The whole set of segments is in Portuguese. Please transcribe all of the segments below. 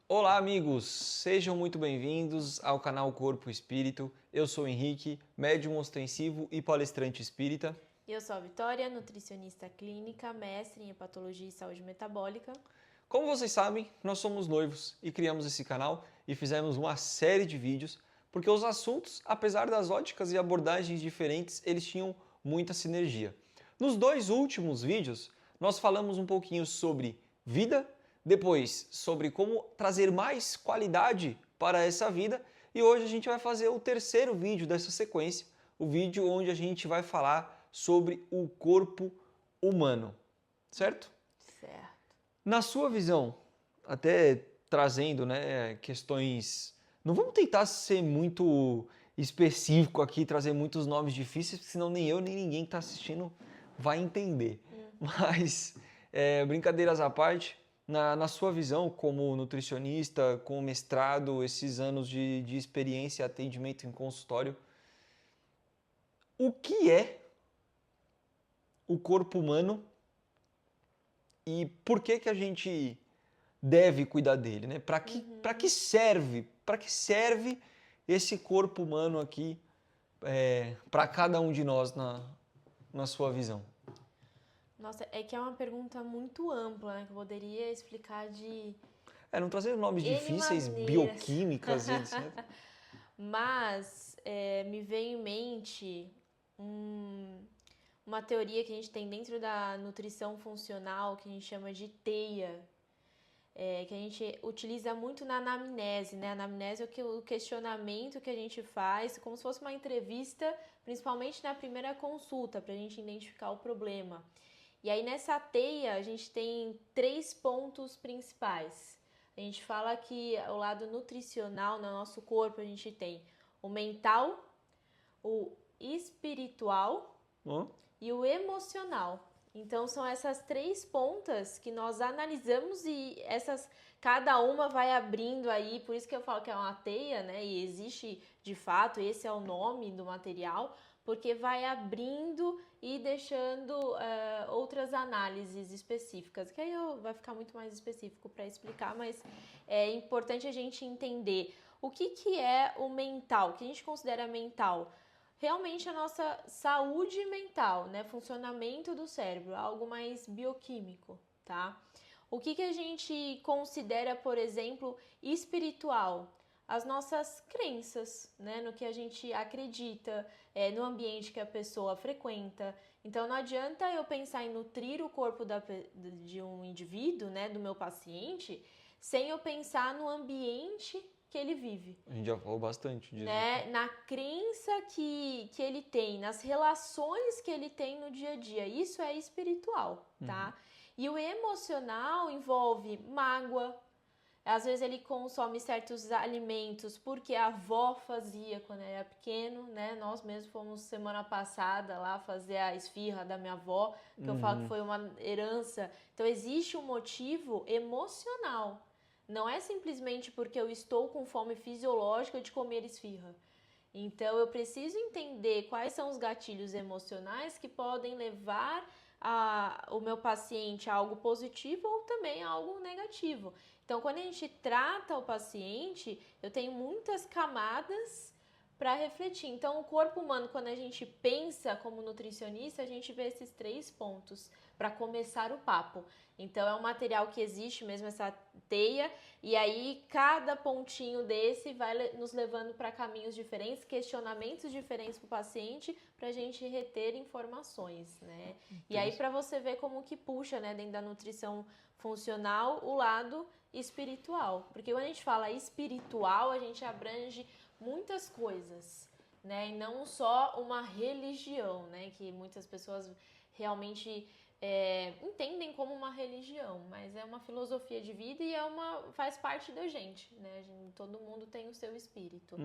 Olá, amigos! Sejam muito bem-vindos ao canal Corpo Espírito. Eu sou o Henrique, médium ostensivo e palestrante espírita. Eu sou a Vitória, nutricionista clínica, mestre em hepatologia e saúde metabólica. Como vocês sabem, nós somos noivos e criamos esse canal e fizemos uma série de vídeos porque os assuntos, apesar das óticas e abordagens diferentes, eles tinham muita sinergia. Nos dois últimos vídeos, nós falamos um pouquinho sobre vida, depois sobre como trazer mais qualidade para essa vida e hoje a gente vai fazer o terceiro vídeo dessa sequência, o vídeo onde a gente vai falar sobre o corpo humano, certo? Certo. Na sua visão, até trazendo, né, questões... Não vamos tentar ser muito específico aqui, trazer muitos nomes difíceis, porque senão nem eu nem ninguém que está assistindo vai entender. Mas, brincadeiras à parte, na sua visão como nutricionista, com mestrado, esses anos de experiência e atendimento em consultório, o que é o corpo humano e por que a gente deve cuidar dele, né? Para que serve? Para que serve esse corpo humano aqui para cada um de nós na sua visão? Nossa, é que é uma pergunta muito ampla, né? Que eu poderia explicar de Não trazer nomes N difíceis, maneiras. bioquímicas e etc. Mas me veio em mente uma teoria que a gente tem dentro da nutrição funcional, que a gente chama de teia, que a gente utiliza muito na anamnese, né? A anamnese é o questionamento que a gente faz, como se fosse uma entrevista, principalmente na primeira consulta, para a gente identificar o problema. E aí nessa teia a gente tem 3 pontos principais. A gente fala que o lado nutricional no nosso corpo a gente tem o mental, o espiritual e o emocional. Então são essas 3 pontas que nós analisamos e cada uma vai abrindo aí, por isso que eu falo que é uma teia, né? E existe de fato, esse é o nome do material, porque vai abrindo e deixando outras análises específicas, que aí vai ficar muito mais específico para explicar, mas é importante a gente entender o que é o mental, o que a gente considera mental. Realmente a nossa saúde mental, né? Funcionamento do cérebro, algo mais bioquímico, tá? O que a gente considera, por exemplo, espiritual? As nossas crenças, né? No que a gente acredita, no ambiente que a pessoa frequenta. Então não adianta eu pensar em nutrir o corpo de um indivíduo, né? Do meu paciente, sem eu pensar no ambiente que ele vive. A gente já falou bastante disso. Né, na crença que ele tem, nas relações que ele tem no dia a dia. Isso é espiritual, tá? E o emocional envolve mágoa. Às vezes ele consome certos alimentos porque a avó fazia quando era pequeno, né? Nós mesmos fomos semana passada lá fazer a esfirra da minha avó, que eu falo que foi uma herança. Então existe um motivo emocional. Não é simplesmente porque eu estou com fome fisiológica de comer esfirra. Então eu preciso entender quais são os gatilhos emocionais que podem levar o meu paciente a algo positivo ou também a algo negativo. Então quando a gente trata o paciente, eu tenho muitas camadas para refletir. Então, o corpo humano, quando a gente pensa como nutricionista, a gente vê esses 3 pontos para começar o papo. Então, é um material que existe mesmo, essa teia, e aí cada pontinho desse vai nos levando para caminhos diferentes, questionamentos diferentes para o paciente, para a gente reter informações, né? E aí, para você ver como que puxa, né, dentro da nutrição funcional, o lado espiritual. Porque quando a gente fala espiritual, a gente abrange muitas coisas, né? E não só uma religião, né? Que muitas pessoas realmente entendem como uma religião, mas é uma filosofia de vida e faz parte da gente, né? Todo mundo tem o seu espírito.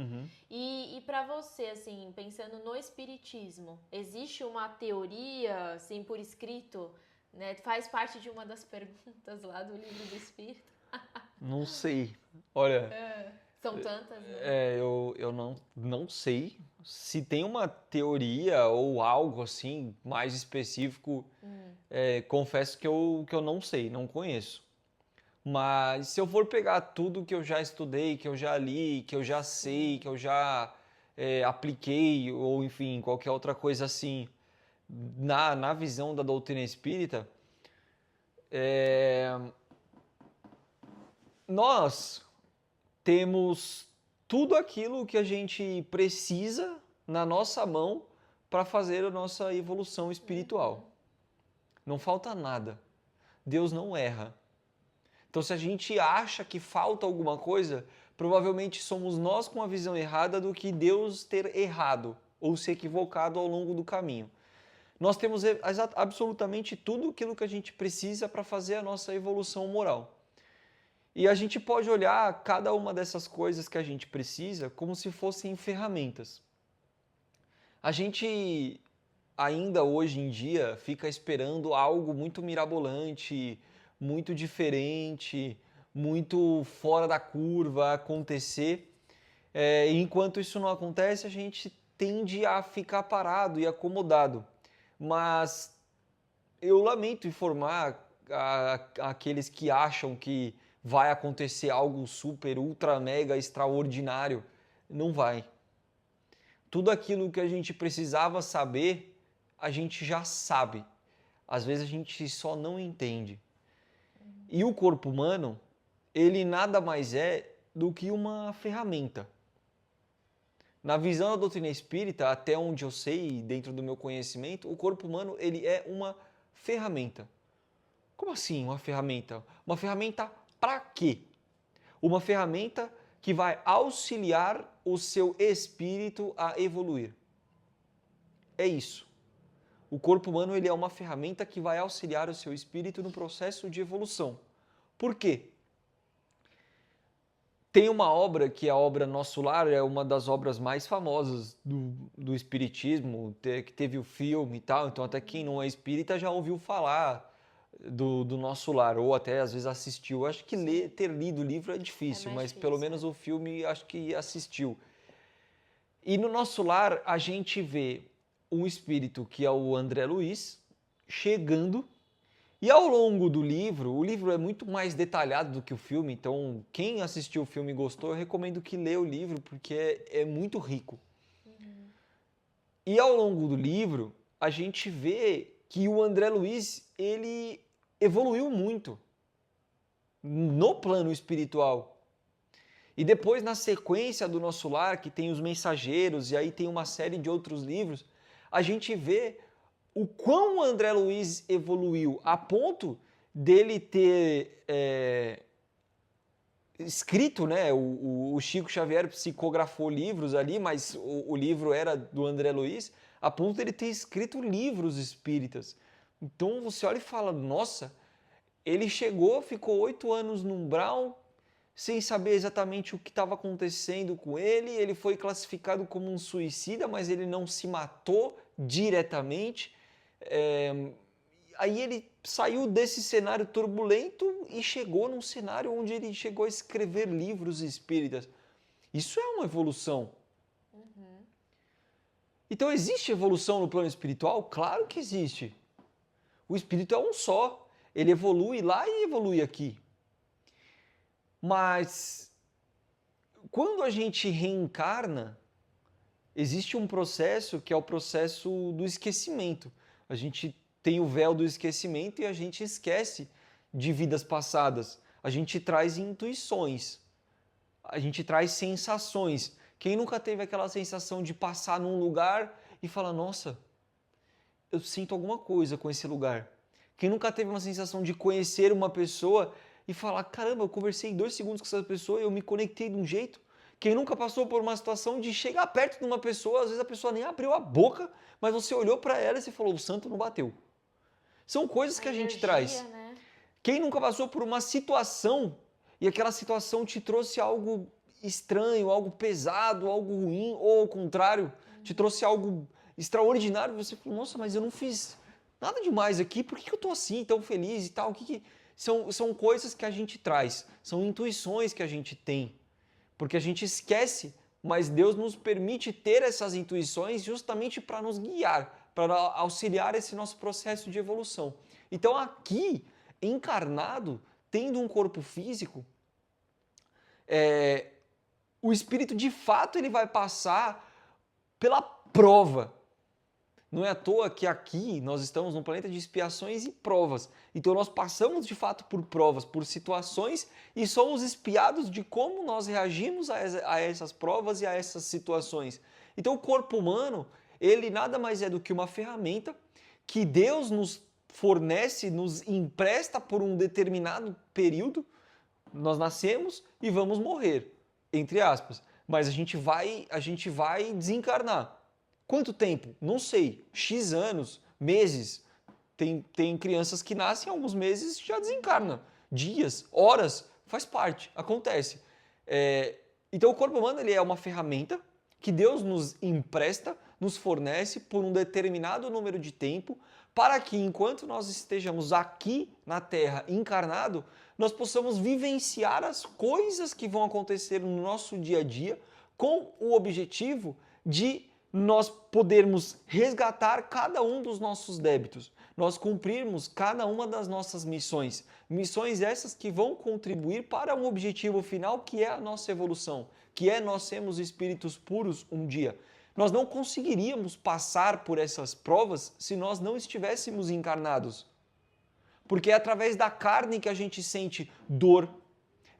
E para você, assim, pensando no espiritismo, existe uma teoria, assim, por escrito, né? Faz parte de uma das perguntas lá do Livro do Espírito. Não sei. Olha, São tantas, né? eu não sei se tem uma teoria ou algo assim mais específico. Confesso que eu não sei, não conheço. Mas se eu for pegar tudo que eu já estudei, que eu já li, que eu já sei, que eu já apliquei, ou enfim, qualquer outra coisa assim, na visão da doutrina espírita, nós temos tudo aquilo que a gente precisa na nossa mão para fazer a nossa evolução espiritual. Não falta nada. Deus não erra. Então, se a gente acha que falta alguma coisa, provavelmente somos nós com a visão errada do que Deus ter errado ou se equivocado ao longo do caminho. Nós temos absolutamente tudo aquilo que a gente precisa para fazer a nossa evolução moral. E a gente pode olhar cada uma dessas coisas que a gente precisa como se fossem ferramentas. A gente ainda hoje em dia fica esperando algo muito mirabolante, muito diferente, muito fora da curva acontecer. Enquanto isso não acontece, a gente tende a ficar parado e acomodado. Mas eu lamento informar aqueles que acham que vai acontecer algo super, ultra, mega, extraordinário. Não vai. Tudo aquilo que a gente precisava saber, a gente já sabe. Às vezes a gente só não entende. E o corpo humano, ele nada mais é do que uma ferramenta. Na visão da doutrina espírita, até onde eu sei, dentro do meu conhecimento, o corpo humano ele é uma ferramenta. Como assim uma ferramenta? Uma ferramenta para quê? Uma ferramenta que vai auxiliar o seu espírito a evoluir. É isso. O corpo humano ele é uma ferramenta que vai auxiliar o seu espírito no processo de evolução. Por quê? Tem uma obra que é a obra Nosso Lar, é uma das obras mais famosas do espiritismo, que teve o filme e tal, então até quem não é espírita já ouviu falar do Nosso Lar, ou até às vezes assistiu. Acho que ter lido o livro é difícil, mas difícil, pelo menos o filme acho que assistiu. E no Nosso Lar a gente vê um espírito que é o André Luiz chegando, e ao longo do livro, o livro é muito mais detalhado do que o filme, então quem assistiu o filme e gostou, eu recomendo que lê o livro, porque é muito rico. E ao longo do livro, a gente vê que o André Luiz, ele evoluiu muito no plano espiritual. E depois, na sequência do Nosso Lar, que tem os Mensageiros, e aí tem uma série de outros livros, a gente vê o quão o André Luiz evoluiu, a ponto dele ter escrito, né? O Chico Xavier psicografou livros ali, mas o livro era do André Luiz, a ponto dele ter escrito livros espíritas. Então você olha e fala, nossa, ele chegou, ficou 8 anos no umbral, sem saber exatamente o que estava acontecendo com ele, ele foi classificado como um suicida, mas ele não se matou diretamente. Aí ele saiu desse cenário turbulento e chegou num cenário onde ele chegou a escrever livros espíritas. Isso é uma evolução. Então existe evolução no plano espiritual? Claro que existe. O espírito é um só. Ele evolui lá e evolui aqui. Mas quando a gente reencarna, existe um processo que é o processo do esquecimento. A gente tem o véu do esquecimento e a gente esquece de vidas passadas. A gente traz intuições, a gente traz sensações. Quem nunca teve aquela sensação de passar num lugar e falar, nossa, eu sinto alguma coisa com esse lugar? Quem nunca teve uma sensação de conhecer uma pessoa e falar, caramba, eu conversei 2 segundos com essa pessoa e eu me conectei de um jeito? Quem nunca passou por uma situação de chegar perto de uma pessoa, às vezes a pessoa nem abriu a boca, mas você olhou para ela e você falou, o santo não bateu. São coisas que a gente traz. Né? Quem nunca passou por uma situação e aquela situação te trouxe algo estranho, algo pesado, algo ruim, ou ao contrário, te trouxe algo extraordinário, você falou, nossa, mas eu não fiz nada demais aqui, por que eu estou assim, tão feliz e tal? São coisas que a gente traz, são intuições que a gente tem, porque a gente esquece, mas Deus nos permite ter essas intuições justamente para nos guiar, para auxiliar esse nosso processo de evolução. Então aqui, encarnado, tendo um corpo físico, o espírito de fato ele vai passar pela prova. Não é à toa que aqui nós estamos num planeta de expiações e provas. Então nós passamos de fato por provas, por situações e somos espiados de como nós reagimos a essas provas e a essas situações. Então o corpo humano, ele nada mais é do que uma ferramenta que Deus nos fornece, nos empresta por um determinado período. Nós nascemos e vamos morrer, entre aspas. Mas a gente vai desencarnar. Quanto tempo? Não sei. X anos, meses. Tem crianças que nascem alguns meses e já desencarnam. Dias, horas, faz parte, acontece. Então o corpo humano ele é uma ferramenta que Deus nos empresta, nos fornece por um determinado número de tempo, para que enquanto nós estejamos aqui na Terra encarnado, nós possamos vivenciar as coisas que vão acontecer no nosso dia a dia com o objetivo de nós podermos resgatar cada um dos nossos débitos, nós cumprirmos cada uma das nossas missões. Missões essas que vão contribuir para um objetivo final que é a nossa evolução, que é nós sermos espíritos puros um dia. Nós não conseguiríamos passar por essas provas se nós não estivéssemos encarnados. Porque é através da carne que a gente sente dor,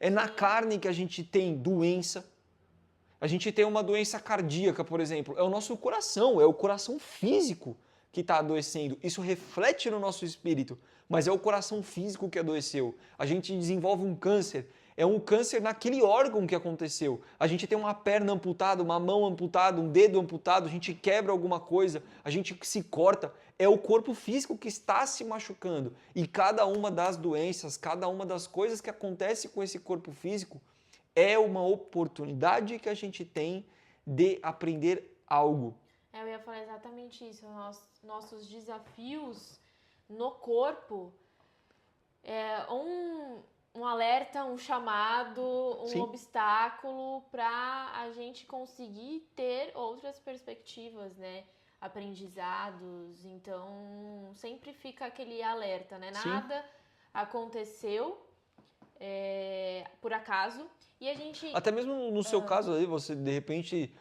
é na carne que a gente tem doença. A gente tem uma doença cardíaca, por exemplo, é o nosso coração, é o coração físico que está adoecendo. Isso reflete no nosso espírito, mas é o coração físico que adoeceu. A gente desenvolve um câncer, é um câncer naquele órgão que aconteceu. A gente tem uma perna amputada, uma mão amputada, um dedo amputado, a gente quebra alguma coisa, a gente se corta. É o corpo físico que está se machucando. E cada uma das doenças, cada uma das coisas que acontece com esse corpo físico é uma oportunidade que a gente tem de aprender algo. Eu ia falar exatamente isso. Nossos desafios no corpo é um alerta, um chamado, um Sim. obstáculo para a gente conseguir ter outras perspectivas, né? Aprendizados. Então, sempre fica aquele alerta, né? Nada aconteceu por acaso. E a gente... Até mesmo no seu caso aí, você de repente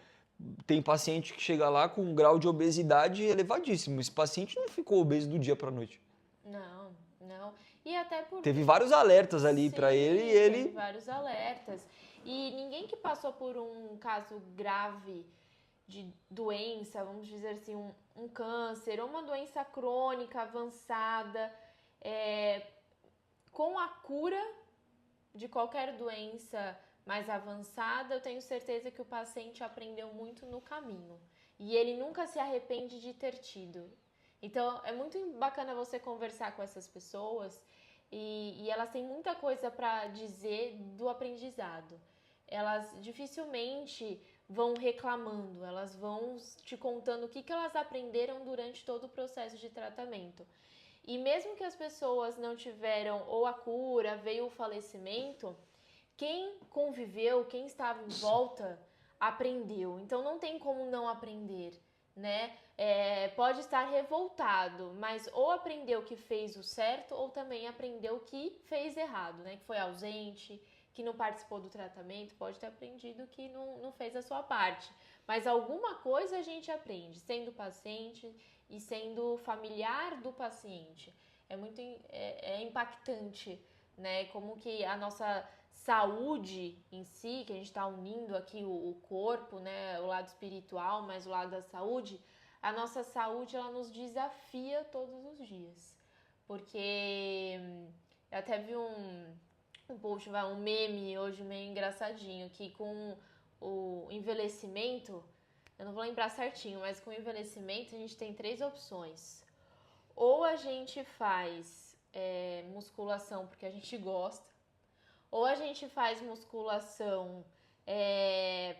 tem paciente que chega lá com um grau de obesidade elevadíssimo. Esse paciente não ficou obeso do dia para a noite. Não. E até por... Teve vários alertas ali para ele e ele... Teve vários alertas. E ninguém que passou por um caso grave de doença, vamos dizer assim, um câncer, ou uma doença crônica avançada, com a cura de qualquer doença mais avançada, eu tenho certeza que o paciente aprendeu muito no caminho. E ele nunca se arrepende de ter tido. Então, é muito bacana você conversar com essas pessoas e elas têm muita coisa para dizer do aprendizado. Elas dificilmente vão reclamando, elas vão te contando o que elas aprenderam durante todo o processo de tratamento. E mesmo que as pessoas não tiveram ou a cura, veio o falecimento, quem conviveu, quem estava em volta, aprendeu. Então não tem como não aprender, né? Pode estar revoltado, mas ou aprendeu que fez o certo ou também aprendeu que fez errado, né? Que foi ausente, que não participou do tratamento, pode ter aprendido que não fez a sua parte. Mas alguma coisa a gente aprende, sendo paciente e sendo familiar do paciente. É impactante, né? Como que a nossa saúde em si, que a gente está unindo aqui o corpo, né? O lado espiritual, mas o lado da saúde, a nossa saúde, ela nos desafia todos os dias. Porque eu até vi um post, um meme hoje meio engraçadinho, que com o envelhecimento, eu não vou lembrar certinho, mas com o envelhecimento a gente tem 3 opções. Ou a gente faz musculação porque a gente gosta, ou a gente faz musculação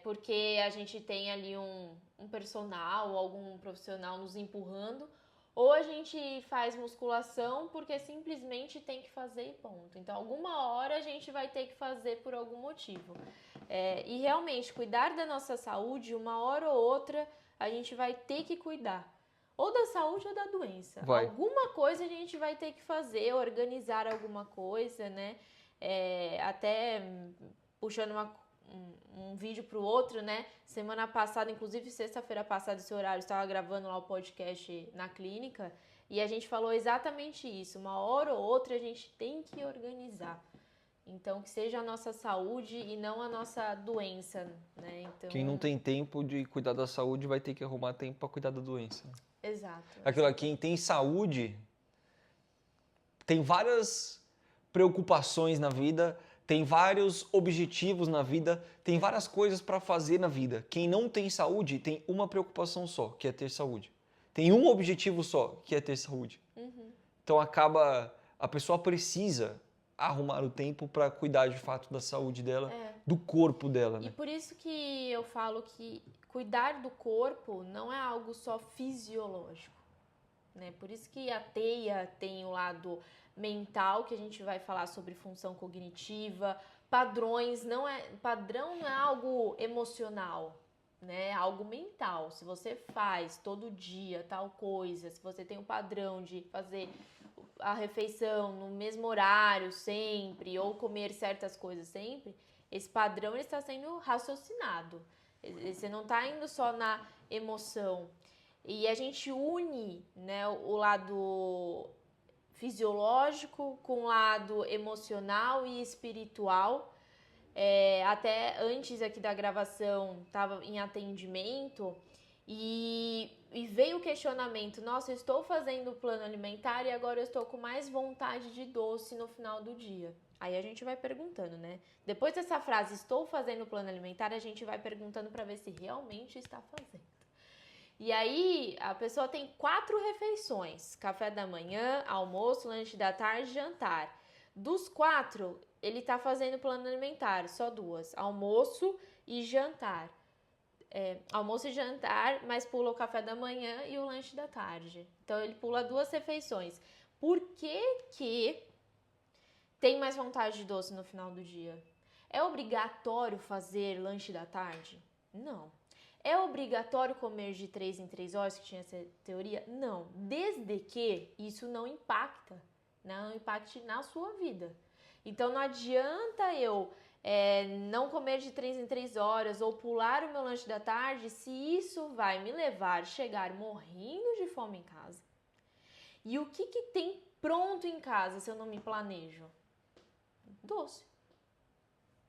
porque a gente tem ali um personal, algum profissional nos empurrando, ou a gente faz musculação porque simplesmente tem que fazer e ponto. Então, alguma hora a gente vai ter que fazer por algum motivo. E realmente, cuidar da nossa saúde, uma hora ou outra, a gente vai ter que cuidar. Ou da saúde ou da doença. Vai. Alguma coisa a gente vai ter que fazer, organizar alguma coisa, né? até puxando um vídeo pro outro, né? Semana passada, inclusive sexta-feira passada, esse horário, eu estava gravando lá o podcast na clínica e a gente falou exatamente isso. Uma hora ou outra a gente tem que organizar. Então, que seja a nossa saúde e não a nossa doença, né? Então... Quem não tem tempo de cuidar da saúde vai ter que arrumar tempo para cuidar da doença. Exato. Quem tem saúde tem várias preocupações na vida, tem vários objetivos na vida, tem várias coisas para fazer na vida. Quem não tem saúde tem uma preocupação só, que é ter saúde. Tem um objetivo só, que é ter saúde. Então a pessoa precisa arrumar o tempo para cuidar de fato da saúde dela, do corpo dela, né? E por isso que eu falo que cuidar do corpo não é algo só fisiológico, né? Por isso que a TEIA tem o lado mental, que a gente vai falar sobre função cognitiva, padrão não é algo emocional, né? É algo mental. Se você faz todo dia tal coisa, se você tem um padrão de fazer a refeição no mesmo horário sempre, ou comer certas coisas sempre, esse padrão ele está sendo raciocinado. Você não está indo só na emoção. E a gente une, né, o lado fisiológico com o lado emocional e espiritual. Até antes aqui da gravação, estava em atendimento e veio o questionamento: nossa, eu estou fazendo o plano alimentar e agora eu estou com mais vontade de doce no final do dia. Aí a gente vai perguntando, né? Depois dessa frase, estou fazendo o plano alimentar, a gente vai perguntando para ver se realmente está fazendo. E aí a pessoa tem 4 refeições: café da manhã, almoço, lanche da tarde, jantar. Dos 4, ele tá fazendo plano alimentar, só 2, almoço e jantar. Almoço e jantar, mas pula o café da manhã e o lanche da tarde. Então ele pula 2 refeições. Por que tem mais vontade de doce no final do dia? É obrigatório fazer lanche da tarde? Não. É obrigatório comer de 3 em 3 horas, que tinha essa teoria? Não. Desde que isso não impacte na sua vida. Então não adianta eu não comer de 3 em 3 horas ou pular o meu lanche da tarde se isso vai me levar a chegar morrendo de fome em casa. E o que tem pronto em casa se eu não me planejo? Doce.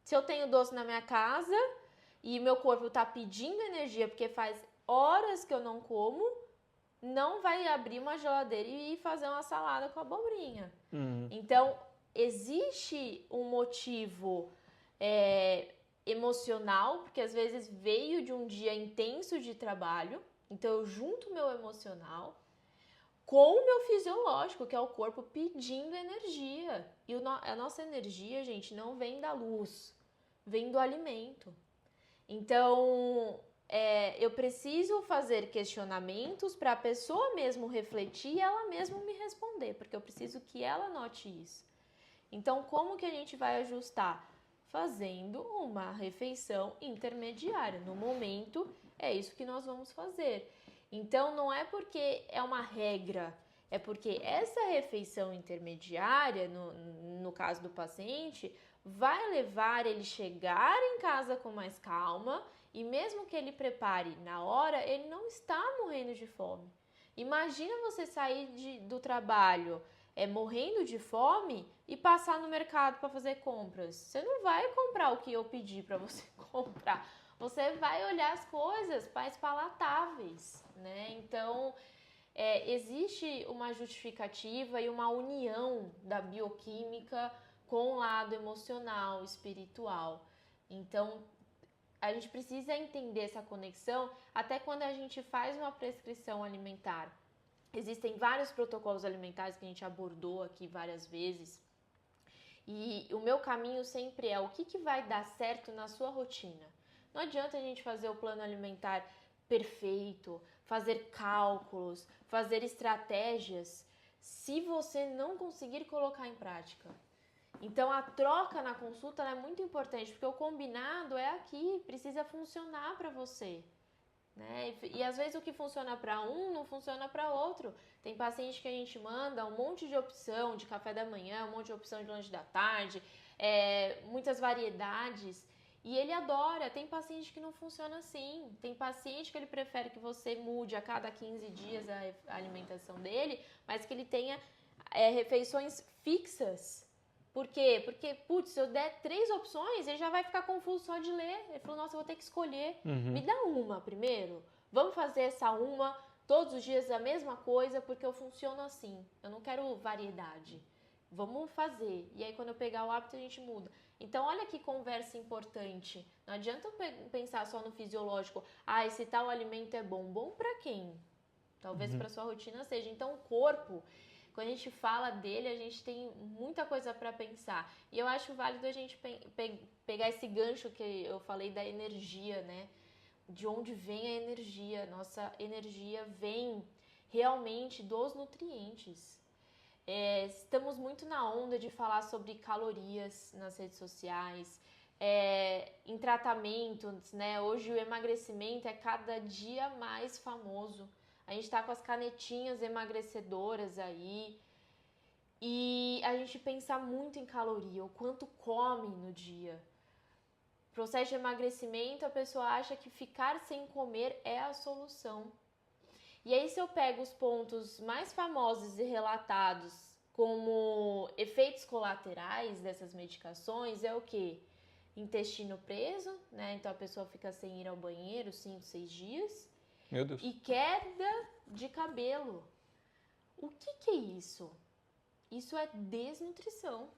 Se eu tenho doce na minha casa e meu corpo está pedindo energia porque faz horas que eu não como, não vai abrir uma geladeira e fazer uma salada com abobrinha. Então, existe um motivo emocional, porque às vezes veio de um dia intenso de trabalho, então eu junto o meu emocional com o meu fisiológico, que é o corpo pedindo energia. E a nossa energia, gente, não vem da luz, vem do alimento. Então, eu preciso fazer questionamentos para a pessoa mesmo refletir e ela mesma me responder, porque eu preciso que ela note isso. Então, como que a gente vai ajustar? Fazendo uma refeição intermediária. No momento, é isso que nós vamos fazer. Então, não é porque é uma regra, é porque essa refeição intermediária, no caso do paciente, vai levar ele chegar em casa com mais calma e mesmo que ele prepare na hora, ele não está morrendo de fome. Imagina você sair do trabalho morrendo de fome e passar no mercado para fazer compras. Você não vai comprar o que eu pedi para você comprar. Você vai olhar as coisas mais palatáveis, né? Então, existe uma justificativa e uma união da bioquímica com o lado emocional, espiritual. Então, a gente precisa entender essa conexão até quando a gente faz uma prescrição alimentar. Existem vários protocolos alimentares que a gente abordou aqui várias vezes. E o meu caminho sempre é o que vai dar certo na sua rotina. Não adianta a gente fazer o plano alimentar perfeito, fazer cálculos, fazer estratégias, se você não conseguir colocar em prática. Então, a troca na consulta é muito importante, porque o combinado é aqui, precisa funcionar para você. Né? E às vezes o que funciona para um não funciona para outro. Tem paciente que a gente manda um monte de opção de café da manhã, um monte de opção de lanche da tarde, muitas variedades. E ele adora. Tem paciente que não funciona assim. Tem paciente que ele prefere que você mude a cada 15 dias a alimentação dele, mas que ele tenha refeições fixas. Por quê? Porque, putz, se eu der 3 opções, ele já vai ficar confuso só de ler. Ele falou, nossa, eu vou ter que escolher. Me dá uma primeiro. Vamos fazer essa uma todos os dias a mesma coisa, porque eu funciono assim. Eu não quero variedade. Vamos fazer. E aí, quando eu pegar o hábito, a gente muda. Então, olha que conversa importante. Não adianta eu pensar só no fisiológico. Ah, esse tal alimento é bom. Bom pra quem? Talvez pra sua rotina seja. Então, o corpo, quando a gente fala dele, a gente tem muita coisa para pensar. E eu acho válido a gente pegar esse gancho que eu falei da energia, né? De onde vem a energia? Nossa energia vem realmente dos nutrientes. Estamos muito na onda de falar sobre calorias nas redes sociais, em tratamentos, né? Hoje o emagrecimento é cada dia mais famoso. A gente tá com as canetinhas emagrecedoras aí e a gente pensa muito em caloria, o quanto come no dia. Processo de emagrecimento, a pessoa acha que ficar sem comer é a solução. E aí, se eu pego os pontos mais famosos e relatados como efeitos colaterais dessas medicações, é o quê? Intestino preso, né? Então a pessoa fica sem ir ao banheiro 5, 6 dias. Meu Deus. E queda de cabelo. O que é isso? Isso é desnutrição.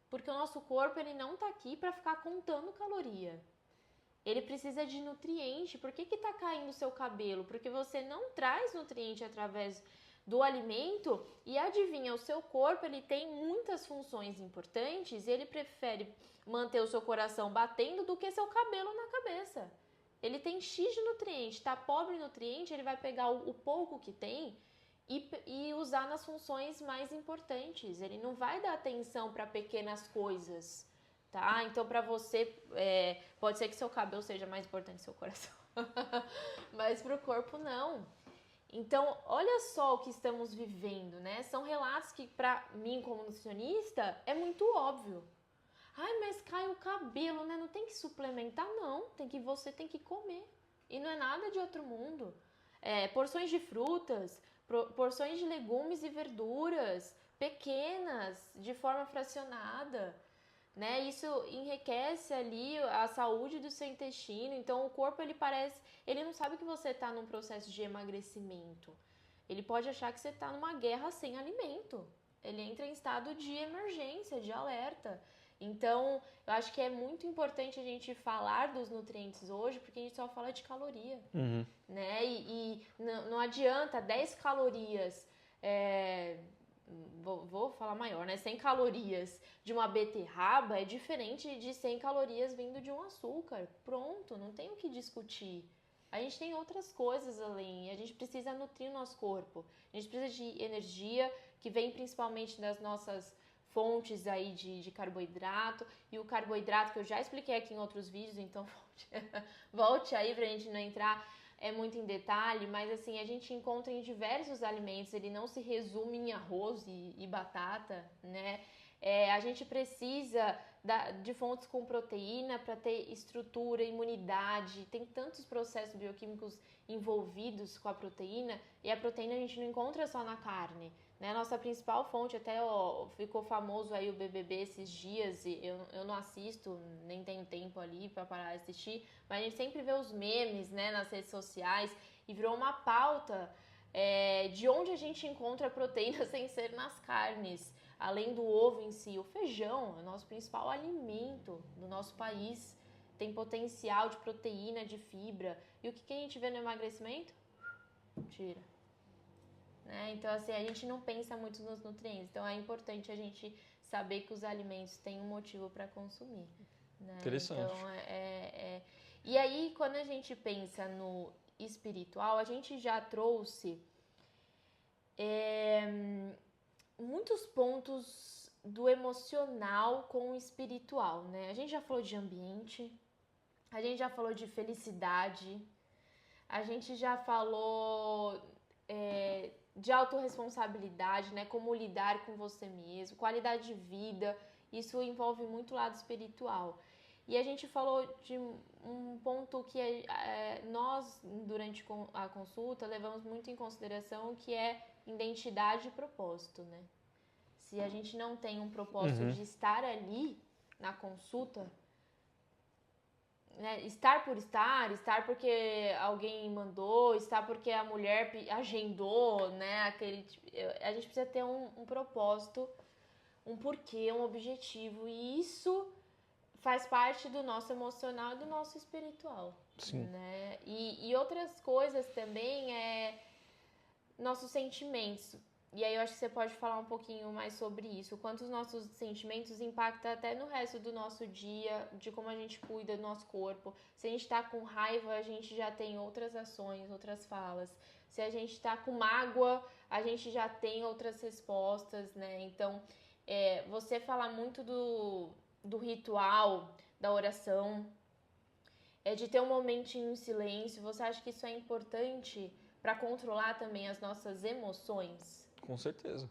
Porque o nosso corpo ele não tá aqui para ficar contando caloria. Ele precisa de nutriente. Por que tá caindo o seu cabelo? Porque você não traz nutriente através do alimento. E adivinha, o seu corpo ele tem muitas funções importantes e ele prefere manter o seu coração batendo do que seu cabelo na cabeça. Ele tem X de nutriente, tá pobre em nutriente, ele vai pegar o pouco que tem e usar nas funções mais importantes. Ele não vai dar atenção para pequenas coisas, tá? Então, para você, pode ser que seu cabelo seja mais importante que seu coração, mas para o corpo, não. Então, olha só o que estamos vivendo, né? São relatos que, para mim, como nutricionista, é muito óbvio. Ai, mas cai o cabelo, né? Não tem que suplementar, não. Você tem que comer. E não é nada de outro mundo. Porções de frutas, porções de legumes e verduras, pequenas, de forma fracionada, né? Isso enriquece ali a saúde do seu intestino. Então, o corpo, ele não sabe que você está num processo de emagrecimento. Ele pode achar que você está numa guerra sem alimento. Ele entra em estado de emergência, de alerta. Então, eu acho que é muito importante a gente falar dos nutrientes hoje, porque a gente só fala de caloria, né? E não adianta 10 calorias, vou falar maior, né? 100 calorias de uma beterraba é diferente de 100 calorias vindo de um açúcar. Pronto, não tem o que discutir. A gente tem outras coisas além, a gente precisa nutrir o nosso corpo. A gente precisa de energia, que vem principalmente das nossas fontes aí de carboidrato, e o carboidrato que eu já expliquei aqui em outros vídeos, então volte aí pra gente não entrar muito em detalhe, mas assim, a gente encontra em diversos alimentos, ele não se resume em arroz e batata, né? A gente precisa de fontes com proteína para ter estrutura, imunidade, tem tantos processos bioquímicos envolvidos com a proteína, e a proteína a gente não encontra só na carne, né? Nossa principal fonte, até ficou famoso aí o BBB esses dias, e eu não assisto, nem tenho tempo ali para parar de assistir, mas a gente sempre vê os memes, né, nas redes sociais, e virou uma pauta de onde a gente encontra proteína sem ser nas carnes. Além do ovo em si, o feijão é o nosso principal alimento do nosso país. Tem potencial de proteína, de fibra. E o que a gente vê no emagrecimento? Tira. Né? Então, assim, a gente não pensa muito nos nutrientes. Então, é importante a gente saber que os alimentos têm um motivo para consumir. Né? Interessante. Então, E aí, quando a gente pensa no espiritual, a gente já trouxe muitos pontos do emocional com o espiritual, né? A gente já falou de ambiente, a gente já falou de felicidade, a gente já falou de autorresponsabilidade, né? Como lidar com você mesmo, qualidade de vida isso envolve muito o lado espiritual. E a gente falou de um ponto que nós, durante a consulta, levamos muito em consideração, que é identidade e propósito, né? Se a gente não tem um propósito de estar ali na consulta, né? Estar por estar porque alguém mandou, estar porque a mulher agendou, né? A gente precisa ter um propósito, um porquê, um objetivo, e isso faz parte do nosso emocional e do nosso espiritual. Sim. Né? E outras coisas também nossos sentimentos. E aí eu acho que você pode falar um pouquinho mais sobre isso. O quanto os nossos sentimentos impactam até no resto do nosso dia, de como a gente cuida do nosso corpo. Se a gente tá com raiva, a gente já tem outras ações, outras falas. Se a gente tá com mágoa, a gente já tem outras respostas, né? Então, você fala muito do ritual, da oração, de ter um momentinho em silêncio. Você acha que isso é importante para controlar também as nossas emoções? Com certeza.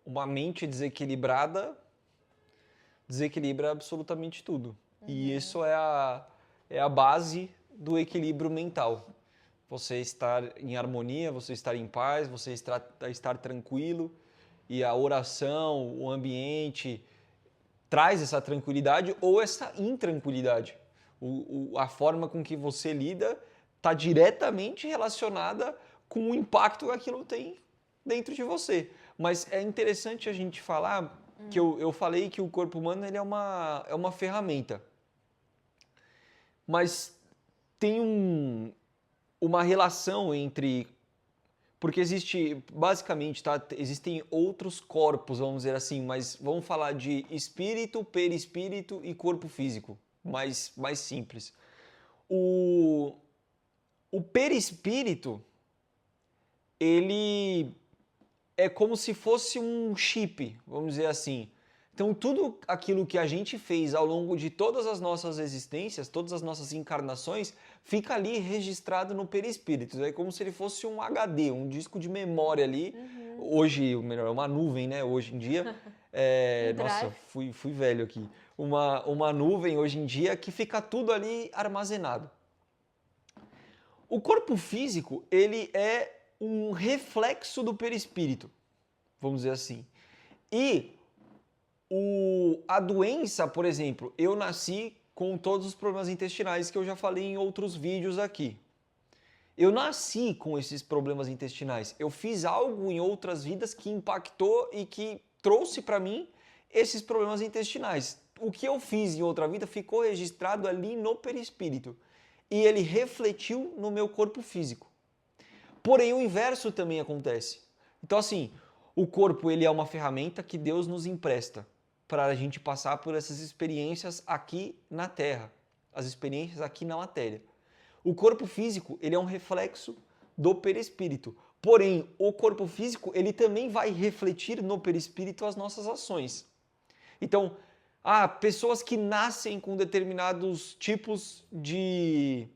Uma mente desequilibrada desequilibra absolutamente tudo. E isso é a base do equilíbrio mental. Você estar em harmonia, você estar em paz, você estar tranquilo. E a oração, o ambiente traz essa tranquilidade ou essa intranquilidade. A forma com que você lida está diretamente relacionada com o impacto que aquilo tem dentro de você. Mas é interessante a gente falar que eu falei que o corpo humano ele é uma ferramenta. Mas tem uma relação entre... Porque basicamente, tá? Existem outros corpos, vamos dizer assim, mas vamos falar de espírito, perispírito e corpo físico, mais simples. O perispírito, ele é como se fosse um chip, vamos dizer assim. Então, tudo aquilo que a gente fez ao longo de todas as nossas existências, todas as nossas encarnações, fica ali registrado no perispírito. É como se ele fosse um HD, um disco de memória ali. Hoje, melhor, é uma nuvem, né? Hoje em dia. Nossa, fui velho aqui. Uma nuvem hoje em dia que fica tudo ali armazenado. O corpo físico, ele é um reflexo do perispírito, vamos dizer assim. E a doença, por exemplo, eu nasci com todos os problemas intestinais que eu já falei em outros vídeos aqui. Eu nasci com esses problemas intestinais. Eu fiz algo em outras vidas que impactou e que trouxe para mim esses problemas intestinais. O que eu fiz em outra vida ficou registrado ali no perispírito. E ele refletiu no meu corpo físico. Porém, o inverso também acontece. Então, assim, o corpo ele é uma ferramenta que Deus nos empresta para a gente passar por essas experiências aqui na Terra, as experiências aqui na matéria. O corpo físico ele é um reflexo do perispírito. Porém, o corpo físico ele também vai refletir no perispírito as nossas ações. Então, pessoas que nascem com determinados tipos de...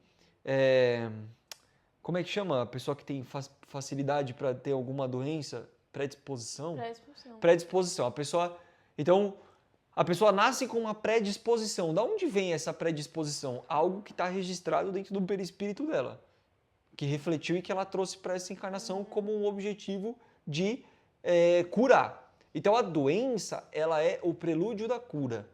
como é que chama? A pessoa que tem facilidade para ter alguma doença? Predisposição? Predisposição. Então, a pessoa nasce com uma predisposição. Da onde vem essa predisposição? Algo que está registrado dentro do perispírito dela, que refletiu e que ela trouxe para essa encarnação como um objetivo de curar. Então, a doença, ela é o prelúdio da cura.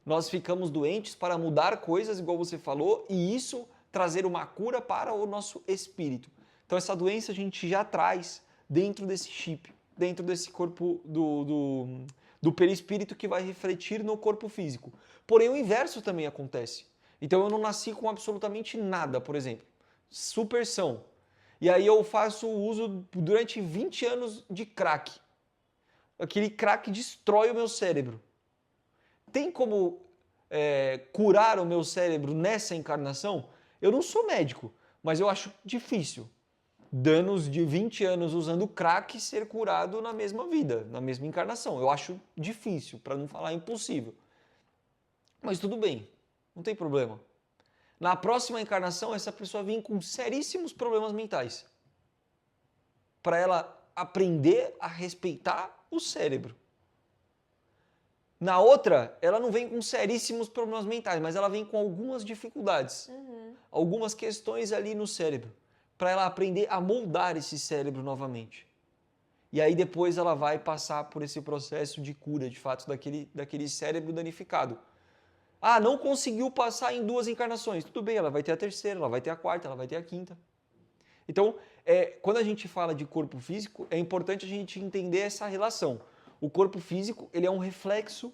Nós ficamos doentes para mudar coisas, igual você falou, e isso trazer uma cura para o nosso espírito. Então, essa doença a gente já traz dentro desse chip, dentro desse corpo do perispírito que vai refletir no corpo físico. Porém, o inverso também acontece. Então, eu não nasci com absolutamente nada, por exemplo, supersão. E aí eu faço uso durante 20 anos de crack. Aquele crack destrói o meu cérebro. Tem como curar o meu cérebro nessa encarnação? Eu não sou médico, mas eu acho difícil. Danos de 20 anos usando crack ser curado na mesma vida, na mesma encarnação. Eu acho difícil, para não falar impossível. Mas tudo bem, não tem problema. Na próxima encarnação, essa pessoa vem com seríssimos problemas mentais. Para ela aprender a respeitar o cérebro. Na outra, ela não vem com seríssimos problemas mentais, mas ela vem com algumas dificuldades, algumas questões ali no cérebro, para ela aprender a moldar esse cérebro novamente. E aí depois ela vai passar por esse processo de cura, de fato, daquele cérebro danificado. Ah, não conseguiu passar em 2 encarnações. Tudo bem, ela vai ter a terceira, ela vai ter a quarta, ela vai ter a quinta. Então, quando a gente fala de corpo físico, é importante a gente entender essa relação. O corpo físico, ele é um reflexo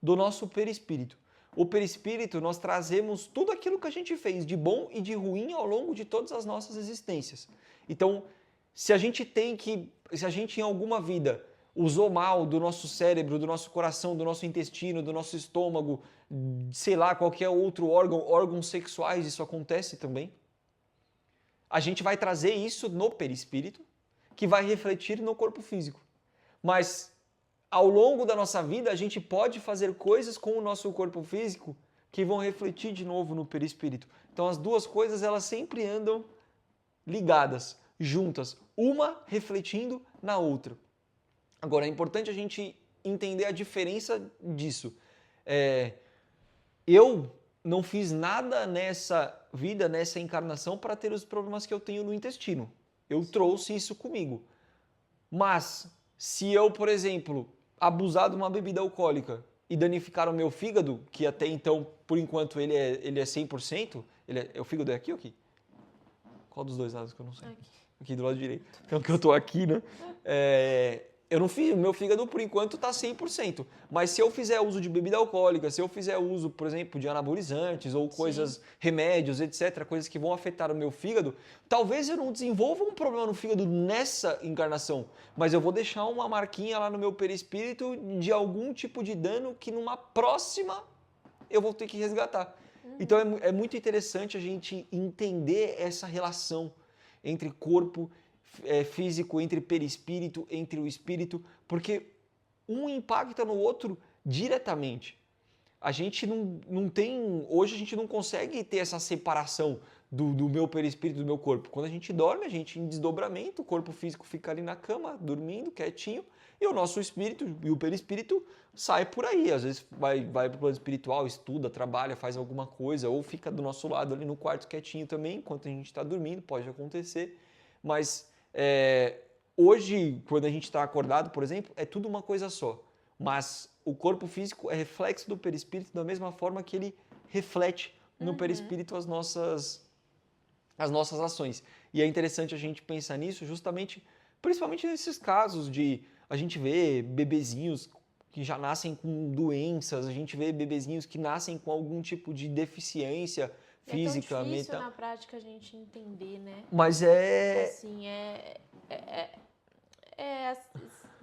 do nosso perispírito. O perispírito, nós trazemos tudo aquilo que a gente fez de bom e de ruim ao longo de todas as nossas existências. Então, se a gente em alguma vida usou mal do nosso cérebro, do nosso coração, do nosso intestino, do nosso estômago, sei lá, qualquer outro órgãos sexuais, isso acontece também. A gente vai trazer isso no perispírito, que vai refletir no corpo físico. Mas ao longo da nossa vida, a gente pode fazer coisas com o nosso corpo físico que vão refletir de novo no perispírito. Então as duas coisas, elas sempre andam ligadas, juntas, uma refletindo na outra. Agora, é importante a gente entender a diferença disso. Eu não fiz nada nessa vida, nessa encarnação, para ter os problemas que eu tenho no intestino. Eu trouxe isso comigo. Mas, se eu, por exemplo, abusar de uma bebida alcoólica e danificar o meu fígado, que até então, por enquanto, ele é 100%, o fígado é aqui ou aqui? Qual dos dois lados que eu não sei? Aqui do lado direito. Então, que eu tô aqui, né? Eu não fiz, o meu fígado, por enquanto, tá 100%. Mas se eu fizer uso de bebida alcoólica, se eu fizer uso, por exemplo, de anabolizantes ou coisas, remédios, etc., coisas que vão afetar o meu fígado, talvez eu não desenvolva um problema no fígado nessa encarnação, mas eu vou deixar uma marquinha lá no meu perispírito de algum tipo de dano que numa próxima eu vou ter que resgatar. Então é muito interessante a gente entender essa relação entre corpo físico, entre perispírito, entre o espírito, porque um impacta no outro diretamente. A gente não tem, hoje a gente não consegue ter essa separação do meu perispírito, do meu corpo. Quando a gente dorme, a gente em desdobramento, o corpo físico fica ali na cama, dormindo, quietinho, e o nosso espírito e o perispírito sai por aí. Às vezes vai para o plano espiritual, estuda, trabalha, faz alguma coisa, ou fica do nosso lado ali no quarto quietinho também, enquanto a gente está dormindo, pode acontecer. Mas hoje, quando a gente está acordado, por exemplo, é tudo uma coisa só. Mas o corpo físico é reflexo do perispírito da mesma forma que ele reflete no perispírito as nossas ações. E é interessante a gente pensar nisso justamente, principalmente nesses casos de a gente vê bebezinhos que já nascem com doenças, a gente vê bebezinhos que nascem com algum tipo de deficiência física, é tão difícil mental. Na prática a gente entender, né? Mas assim,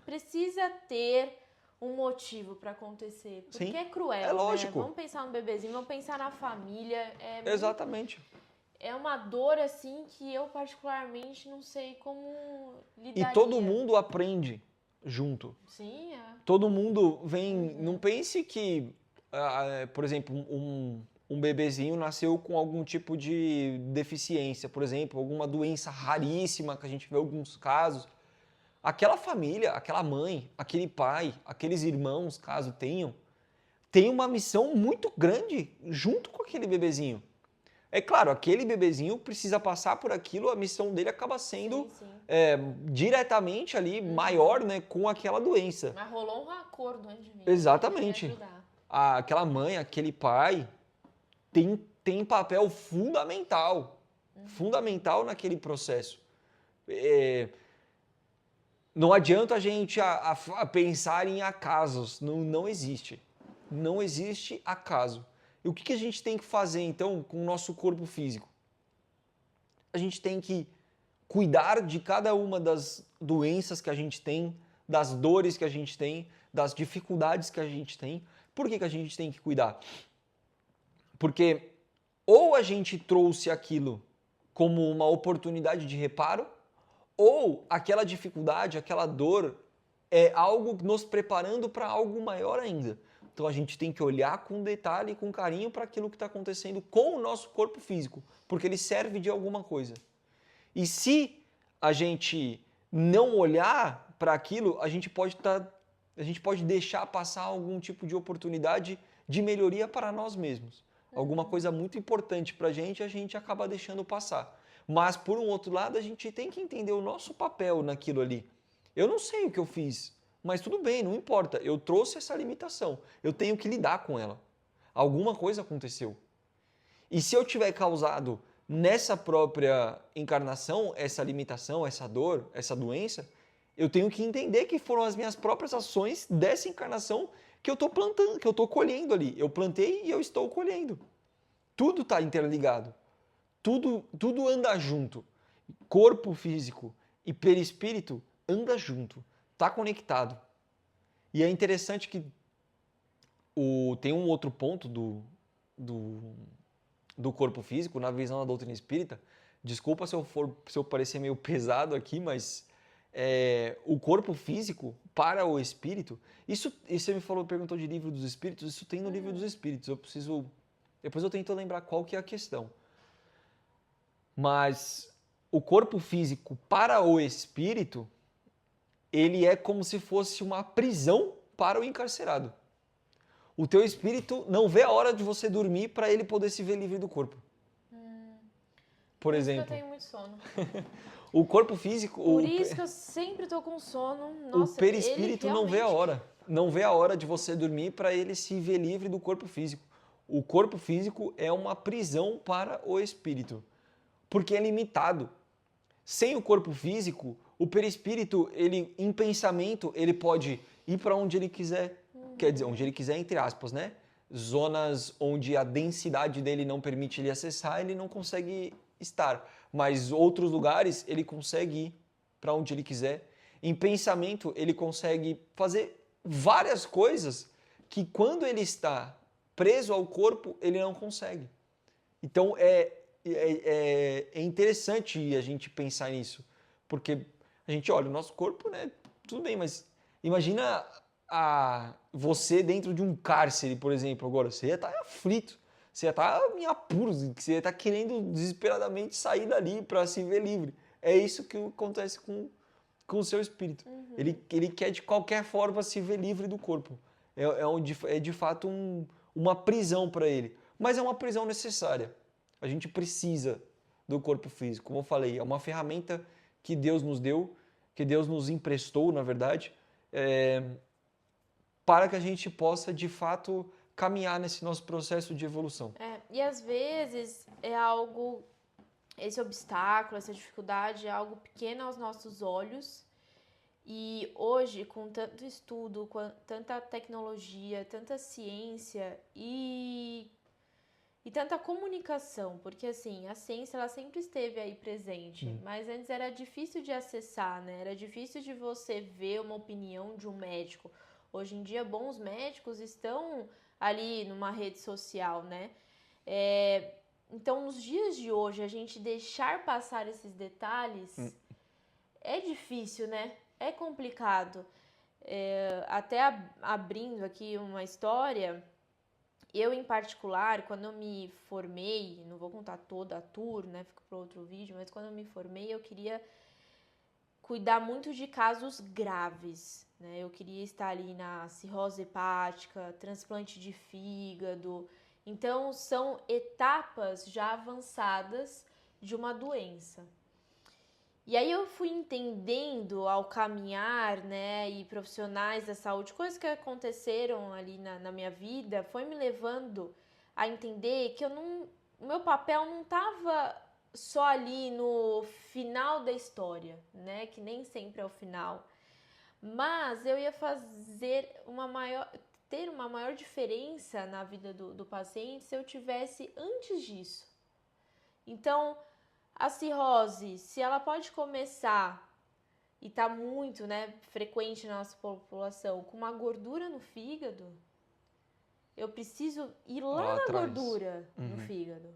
precisa ter um motivo para acontecer, porque Sim, é cruel, é lógico. Né? Vamos pensar no bebezinho, vamos pensar na família. Exatamente. É uma dor assim que eu particularmente não sei como lidaria. E todo mundo aprende junto. Sim, Todo mundo vem. Não pense que, por exemplo, um bebezinho nasceu com algum tipo de deficiência, por exemplo, alguma doença raríssima, que a gente vê alguns casos. Aquela família, aquela mãe, aquele pai, aqueles irmãos, caso tenham, tem uma missão muito grande junto com aquele bebezinho. É claro, aquele bebezinho precisa passar por aquilo, a missão dele acaba sendo diretamente ali maior, né, com aquela doença. Mas rolou um acordo antes de mim. Exatamente. Aquela mãe, aquele pai tem papel fundamental, fundamental naquele processo. Não adianta a gente a pensar em acasos, não existe. Não existe acaso. E o que a gente tem que fazer, então, com o nosso corpo físico? A gente tem que cuidar de cada uma das doenças que a gente tem, das dores que a gente tem, das dificuldades que a gente tem. Por que a gente tem que cuidar? Porque ou a gente trouxe aquilo como uma oportunidade de reparo, ou aquela dificuldade, aquela dor é algo nos preparando para algo maior ainda. Então a gente tem que olhar com detalhe e com carinho para aquilo que está acontecendo com o nosso corpo físico, porque ele serve de alguma coisa. E se a gente não olhar para aquilo, a gente pode estar A gente pode deixar passar algum tipo de oportunidade de melhoria para nós mesmos. Alguma coisa muito importante para a gente acaba deixando passar. Mas, por um outro lado, a gente tem que entender o nosso papel naquilo ali. Eu não sei o que eu fiz, mas tudo bem, não importa. Eu trouxe essa limitação. Eu tenho que lidar com ela. Alguma coisa aconteceu. E se eu tiver causado nessa própria encarnação essa limitação, essa dor, essa doença, eu tenho que entender que foram as minhas próprias ações dessa encarnação que eu estou plantando, que eu estou colhendo ali. Eu plantei e eu estou colhendo. Tudo está interligado. Tudo anda junto. Corpo físico e perispírito anda junto. Está conectado. E é interessante que tem um outro ponto do corpo físico, na visão da doutrina espírita. Desculpa se eu parecer meio pesado aqui, mas o corpo físico para o espírito, isso você perguntou de livro dos espíritos, isso tem no livro dos espíritos. Depois eu tento lembrar qual que é a questão. Mas o corpo físico para o espírito, ele é como se fosse uma prisão para o encarcerado. O teu espírito não vê a hora de você dormir para ele poder se ver livre do corpo. Por exemplo. Eu tenho muito sono. O corpo físico... Por isso que eu sempre tô com sono. Nossa, o perispírito realmente... não vê a hora. Não vê a hora de você dormir para ele se ver livre do corpo físico. O corpo físico é uma prisão para o espírito. Porque é limitado. Sem o corpo físico, o perispírito, em pensamento, ele pode ir para onde ele quiser. Quer dizer, onde ele quiser, entre aspas, né? Zonas onde a densidade dele não permite ele acessar, ele não consegue estar. Mas outros lugares, ele consegue ir para onde ele quiser. Em pensamento, ele consegue fazer várias coisas que quando ele está preso ao corpo, ele não consegue. Então, é interessante a gente pensar nisso. Porque a gente olha o nosso corpo, né? Tudo bem, mas imagina você dentro de um cárcere, por exemplo, agora. Você ia estar aflito, você ia estar em apuros, você ia estar querendo desesperadamente sair dali para se ver livre. É isso que acontece com o seu espírito. Ele quer de qualquer forma se ver livre do corpo. É de fato uma prisão para ele. Mas é uma prisão necessária. A gente precisa do corpo físico. Como eu falei, é uma ferramenta que Deus nos deu, que Deus nos emprestou, na verdade, para que a gente possa, de fato, caminhar nesse nosso processo de evolução. E às vezes esse obstáculo, essa dificuldade é algo pequeno aos nossos olhos. E hoje, com tanto estudo, com tanta tecnologia, tanta ciência e tanta comunicação, porque assim, a ciência ela sempre esteve aí presente, mas antes era difícil de acessar, né? Era difícil de você ver uma opinião de um médico. Hoje em dia, bons médicos estão ali numa rede social, né? Então, nos dias de hoje, a gente deixar passar esses detalhes é difícil, né? É complicado. Até abrindo aqui uma história, eu em particular, quando eu me formei, não vou contar toda a tour, né? Fica para outro vídeo, mas quando eu me formei, eu queria cuidar muito de casos graves, né? Eu queria estar ali na cirrose hepática, transplante de fígado. Então, são etapas já avançadas de uma doença. E aí eu fui entendendo ao caminhar, né, e profissionais da saúde, coisas que aconteceram ali na minha vida, foi me levando a entender que o meu papel não estava só ali no final da história, né, que nem sempre é o final, mas eu ia ter uma maior diferença na vida do paciente se eu tivesse antes disso. Então, a cirrose, se ela pode começar e tá muito, né, frequente na nossa população, com uma gordura no fígado, eu preciso ir lá na gordura no fígado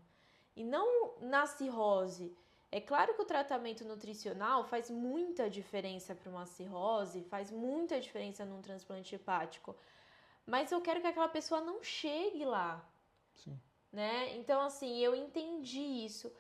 e não na cirrose. É claro que o tratamento nutricional faz muita diferença para uma cirrose, faz muita diferença num transplante hepático, mas eu quero que aquela pessoa não chegue lá. Sim. Né? Então, assim, eu entendi isso.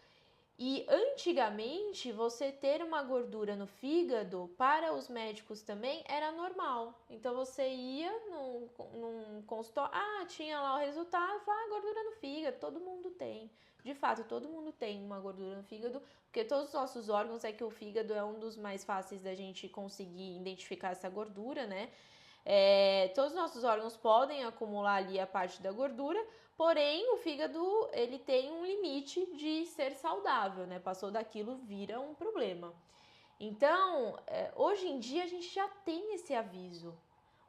E antigamente, você ter uma gordura no fígado, para os médicos também, era normal. Então, você ia num consultório, tinha lá o resultado, falava, gordura no fígado, todo mundo tem. De fato, todo mundo tem uma gordura no fígado, porque todos os nossos órgãos, é que o fígado é um dos mais fáceis da gente conseguir identificar essa gordura, né? Todos os nossos órgãos podem acumular ali a parte da gordura, porém o fígado ele tem um limite de ser saudável, né? Passou daquilo, vira um problema. Então, hoje em dia a gente já tem esse aviso.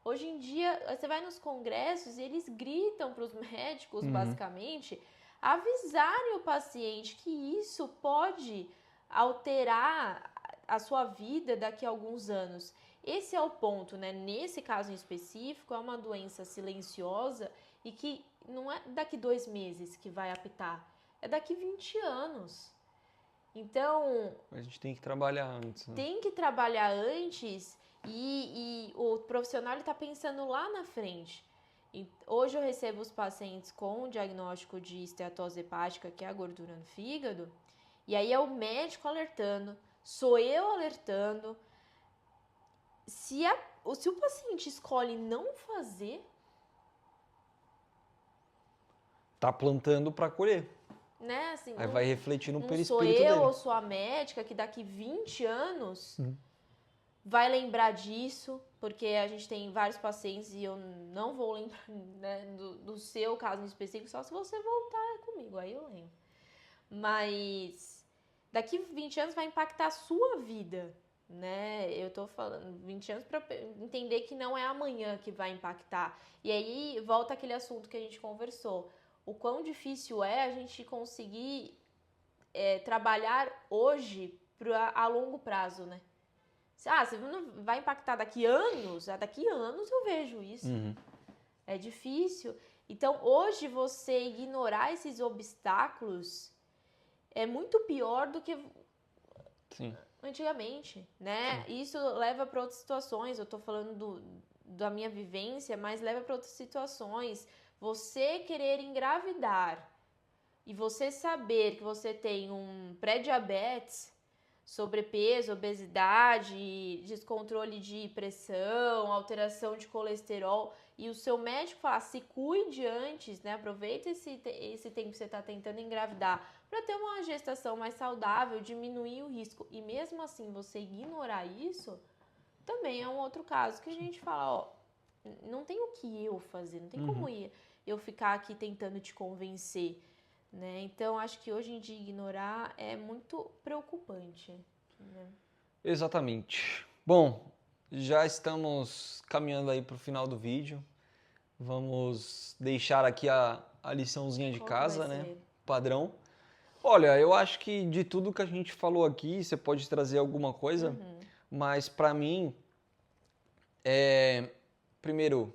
Hoje em dia, você vai nos congressos e eles gritam para os médicos, basicamente, avisarem o paciente que isso pode alterar a sua vida daqui a alguns anos. Esse é o ponto, né? Nesse caso em específico, é uma doença silenciosa e que não é daqui 2 meses que vai apitar, é daqui 20 anos. Então, A gente tem que trabalhar antes, né? tem que trabalhar antes e o profissional está pensando lá na frente. Hoje eu recebo os pacientes com o diagnóstico de esteatose hepática, que é a gordura no fígado, e aí é o médico alertando, sou eu alertando. Se o paciente escolhe não fazer, Tá plantando para colher. né? Assim, Aí não, vai refletir no não perispírito sou eu dele. ou sou a médica que daqui 20 anos vai lembrar disso, porque a gente tem vários pacientes e eu não vou lembrar, né, do seu caso em específico, só se você voltar comigo, aí eu lembro. Mas daqui 20 anos vai impactar a sua vida, né? Eu tô falando 20 anos para entender que não é amanhã que vai impactar. E aí volta aquele assunto que a gente conversou. O quão difícil é a gente conseguir trabalhar hoje a longo prazo, né? Você não vai impactar daqui anos? Daqui anos eu vejo isso. É difícil. Então, hoje, você ignorar esses obstáculos é muito pior do que antigamente, né? Sim. Isso leva para outras situações. Eu tô falando da minha vivência, mas leva para outras situações. Você querer engravidar e você saber que você tem um pré-diabetes, sobrepeso, obesidade, descontrole de pressão, alteração de colesterol, e o seu médico falar, se cuide antes, né? Aproveita esse tempo que você está tentando engravidar para ter uma gestação mais saudável, diminuir o risco. E mesmo assim, você ignorar isso, também é um outro caso que a gente fala, não tem o que eu fazer, não tem como eu ficar aqui tentando te convencer, né? Então, acho que hoje em dia ignorar é muito preocupante, né? Exatamente. Bom, já estamos caminhando aí para o final do vídeo. Vamos deixar aqui a liçãozinha de casa, né? Padrão. Olha, eu acho que de tudo que a gente falou aqui, você pode trazer alguma coisa, mas para mim, primeiro,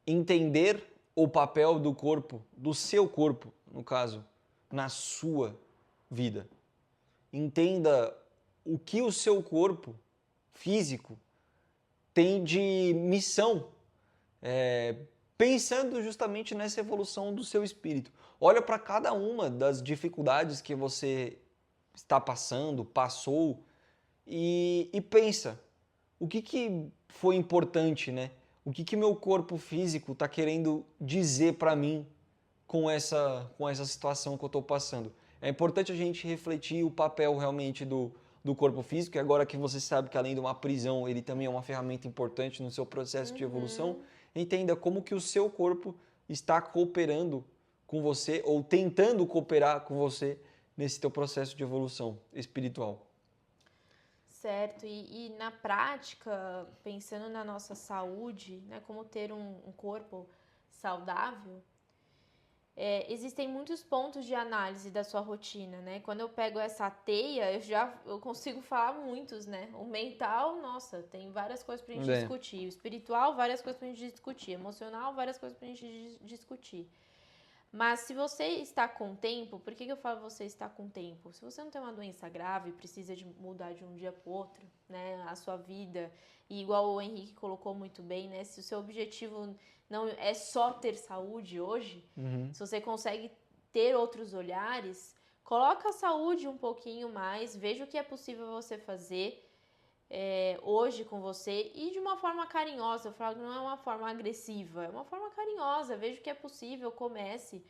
entender o papel do corpo, do seu corpo, no caso, na sua vida. Entenda o que o seu corpo físico tem de missão, pensando justamente nessa evolução do seu espírito. Olha para cada uma das dificuldades que você está passando, passou, e pensa, o que foi importante, né? O que meu corpo físico está querendo dizer para mim com essa situação que eu estou passando? É importante a gente refletir o papel realmente do corpo físico, e agora que você sabe que além de uma prisão, ele também é uma ferramenta importante no seu processo de evolução, entenda como que o seu corpo está cooperando com você ou tentando cooperar com você nesse teu processo de evolução espiritual. Certo, e na prática, pensando na nossa saúde, né, como ter um corpo saudável, existem muitos pontos de análise da sua rotina, né? Quando eu pego essa teia, eu consigo falar muitos, né? O mental, nossa, tem várias coisas pra gente discutir. O espiritual, várias coisas pra gente discutir. Emocional, várias coisas pra gente discutir. Mas se você está com tempo, por que eu falo você está com tempo? Se você não tem uma doença grave, precisa de mudar de um dia para o outro, né, a sua vida, e igual o Henrique colocou muito bem, né, se o seu objetivo não é só ter saúde hoje, se você consegue ter outros olhares, Coloca a saúde um pouquinho mais, veja o que é possível você fazer hoje com você e de uma forma carinhosa. Eu falo que não é uma forma agressiva, é uma forma carinhosa. Veja o que é possível, comece.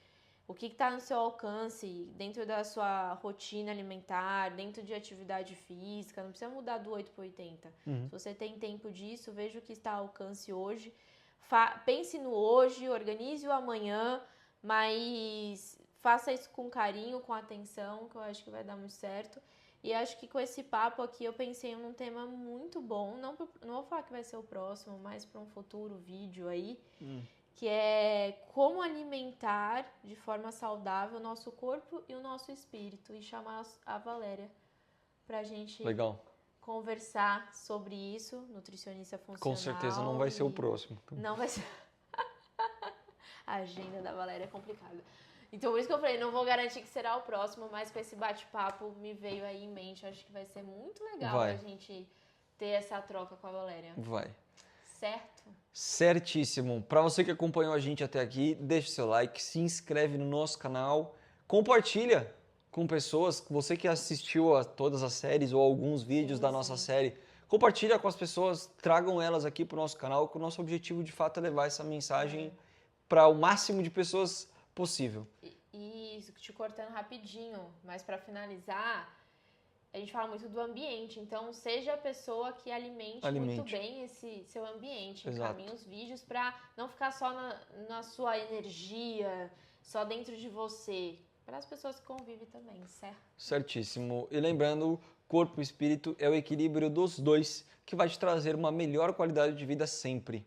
O que está no seu alcance, dentro da sua rotina alimentar, dentro de atividade física, não precisa mudar do 8 para 80. Se você tem tempo disso, veja o que está ao alcance hoje. Pense no hoje, organize o amanhã, mas faça isso com carinho, com atenção, que eu acho que vai dar muito certo. E acho que com esse papo aqui eu pensei num tema muito bom. Não vou falar que vai ser o próximo, mas para um futuro vídeo aí. Que é como alimentar de forma saudável o nosso corpo e o nosso espírito. E chamar a Valéria pra gente conversar sobre isso, nutricionista funcional. Com certeza não vai ser o próximo. Não vai ser. A agenda da Valéria é complicada. Então por isso que eu falei, não vou garantir que será o próximo, mas com esse bate-papo me veio aí em mente. Acho que vai ser muito legal a gente ter essa troca com a Valéria. Vai. Certo? Certíssimo. Para você que acompanhou a gente até aqui, deixa o seu like, se inscreve no nosso canal, compartilha com pessoas, você que assistiu a todas as séries ou alguns vídeos da nossa série, compartilha com as pessoas, tragam elas aqui para o nosso canal, que o nosso objetivo de fato é levar essa mensagem para o máximo de pessoas possível. E te cortando rapidinho, mas para finalizar, a gente fala muito do ambiente, então seja a pessoa que alimente. Muito bem esse seu ambiente. Encaminhe os vídeos para não ficar só na sua energia, só dentro de você, para as pessoas que convivem também, certo? Certíssimo. E lembrando, corpo e espírito é o equilíbrio dos dois que vai te trazer uma melhor qualidade de vida sempre.